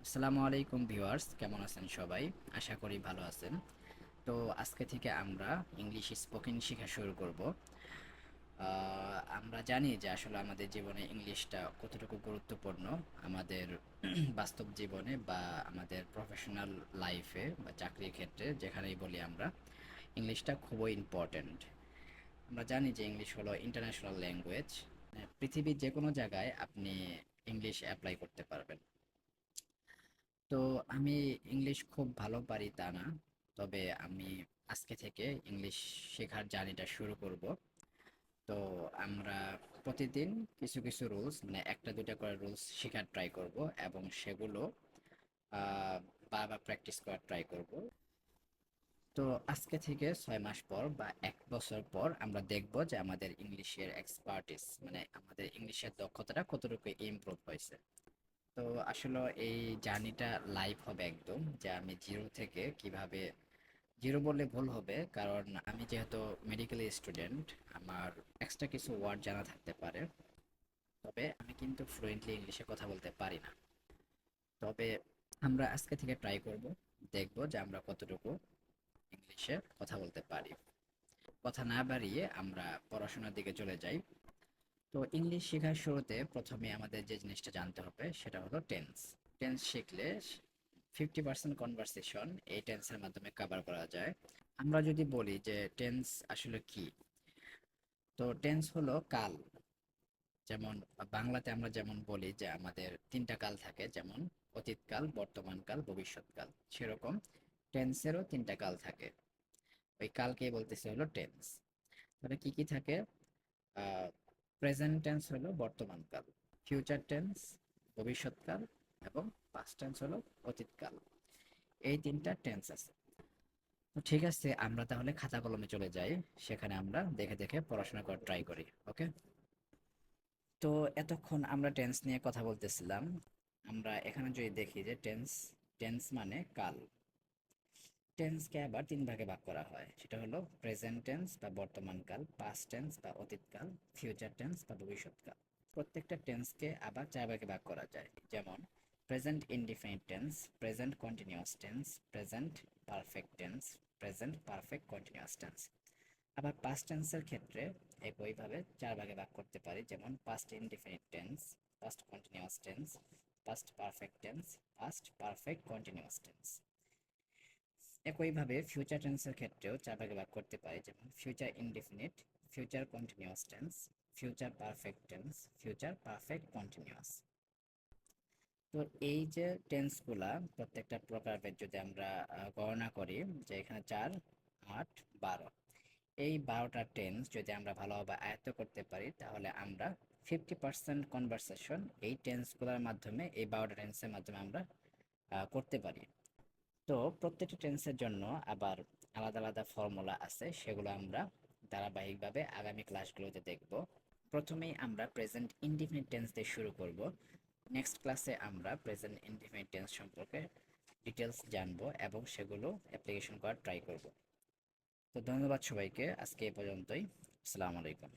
আসসালামু আলাইকুম ভিউয়ার্স, কেমন আছেন সবাই? আশা করি ভালো আছেন। তো আজকে থেকে আমরা ইংলিশ স্পোকেন শেখা শুরু করব। আমরা জানি যে আসলে আমাদের জীবনে ইংলিশটা কতটুকু গুরুত্বপূর্ণ আমাদের বাস্তব জীবনে বা আমাদের প্রফেশনাল লাইফে বা চাকরির ক্ষেত্রে যেখানেই বলি আমরা ইংলিশটা খুবই ইম্পর্ট্যান্ট। আমরা জানি যে ইংলিশ হলো ইন্টারন্যাশনাল ল্যাঙ্গুয়েজ। পৃথিবীর যে কোনো জায়গায় আপনি ইংলিশ অ্যাপ্লাই করতে পারবেন। তো আমি ইংলিশ খুব ভালো পারি তা না, তবে আমি আজকে থেকে ইংলিশ শেখার জার্নিটা শুরু করব। তো আমরা প্রতিদিন কিছু কিছু রুলস, মানে একটা দুটা করে রুলস শেখার ট্রাই করব এবং সেগুলো আহ, বারবার প্র্যাকটিস করার ট্রাই করব। তো আজকে থেকে 6 মাস পর বা 1 বছর পর আমরা দেখব যে আমাদের ইংলিশের এক্সপার্টিস, মানে আমাদের ইংলিশের দক্ষতাটা কতটুকু ইমপ্রুভ হয়েছে। তো আসলে এই জার্নিটা লাইভ হবে একদম, যে আমি জিরো থেকে কিভাবে, জিরো বললে ভুল হবে কারণ আমি যেহেতু মেডিকেল স্টুডেন্ট, আমার এক্সট্রা কিছু ওয়ার্ড জানা থাকতে পারে, তবে আমি কিন্তু ফ্লুয়েন্টলি ইংলিশে কথা বলতে পারি না। তবে আমরা আজকে থেকে ট্রাই করব, দেখব যে আমরা কতটুকু ইংলিশে কথা বলতে পারি। কথা না বাড়িয়ে আমরা পড়াশোনার দিকে চলে যাই। তো ইংলিশ শেখার শুরুতে প্রথমে আমাদের যে জিনিসটা জানতে হবে সেটা হলো টেন্স। টেন্স শিখলে 50% কনভারসেশন এই টেন্সের মাধ্যমে কভার করা যায়। আমরা যদি বলি যে টেন্স আসলে কি, তো টেন্স হলো কাল। যেমন বাংলাতে আমরা যেমন বলি যে আমাদের তিনটা কাল থাকে, যেমন অতীতকাল, বর্তমানকাল, ভবিষ্যৎকাল, সেরকম টেন্সেরও তিনটা কাল থাকে। ওই কালকে বলতেছে হলো টেন্স। তাহলে কি কি থাকে? প্রেজেন্ট টেন্স হলো বর্তমানকাল, ফিউচার টেন্স ভবিষ্যৎকাল, এবং পাস্ট টেন্স হলো অতীতকাল। এই তিনটা টেন্স আছে। তো ঠিক আছে, আমরা তাহলে খাতা কলমে চলে যাই, সেখানে আমরা দেখে দেখে পড়াশোনা করার ট্রাই করি। ওকে। তো এতক্ষণ আমরা টেন্স নিয়ে কথা বলতেছিলাম। আমরা এখানে যদি দেখি যে টেন্স, টেন্স মানে কাল। টেন্সকে আবার তিন ভাগে ভাগ করা হয়, সেটা হলো প্রেজেন্ট টেন্স বা বর্তমান কাল, পাস্ট টেন্স বা অতীতকাল, ফিউচার টেন্স বা ভবিষ্যৎকাল। প্রত্যেকটা টেন্সকে আবার চার ভাগে ভাগ করা যায়, যেমন present indefinite tense, present continuous tense, present perfect tense, present perfect continuous tense. আবার পাস্ট টেন্সের ক্ষেত্রে একইভাবে চার ভাগে ভাগ করতে পারি, যেমন past indefinite tense, past continuous tense, past perfect tense, past perfect continuous tense. একইভাবে ফিউচার টেন্সের ক্ষেত্রেও চার ভাগে ভাগ করতে পারি, যেমন future indefinite, future continuous tense, future perfect tense, future perfect continuous. তো এই যে টেন্সগুলা প্রত্যেকটা প্রকারভেদ যদি আমরা গণনা করি, যে এখানে 4, 8, 12, এই 12টা টেন্স যদি আমরা ভালোভাবে আয়ত্ত করতে পারি, তাহলে আমরা 50% কনভারসেশন এই টেন্সগুলোর মাধ্যমে, এই 12টা টেন্সের মাধ্যমে আমরা করতে পারি। তো প্রত্যেকটা টেন্সের জন্য আবার আলাদা আলাদা ফর্মুলা আছে, সেগুলো আমরা ধারাবাহিকভাবে আগামী ক্লাসগুলোতে দেখব। প্রথমেই আমরা প্রেজেন্ট ইনডিফিনিট টেন্স দিয়ে শুরু করব। নেক্সট ক্লাসে আমরা প্রেজেন্ট ইনডিফিনিট টেন্স সম্পর্কে ডিটেলস জানবো এবং সেগুলো অ্যাপ্লিকেশন করার ট্রাই করব। তো ধন্যবাদ সবাইকে, আজকে এই পর্যন্তই। আসসালামু আলাইকুম।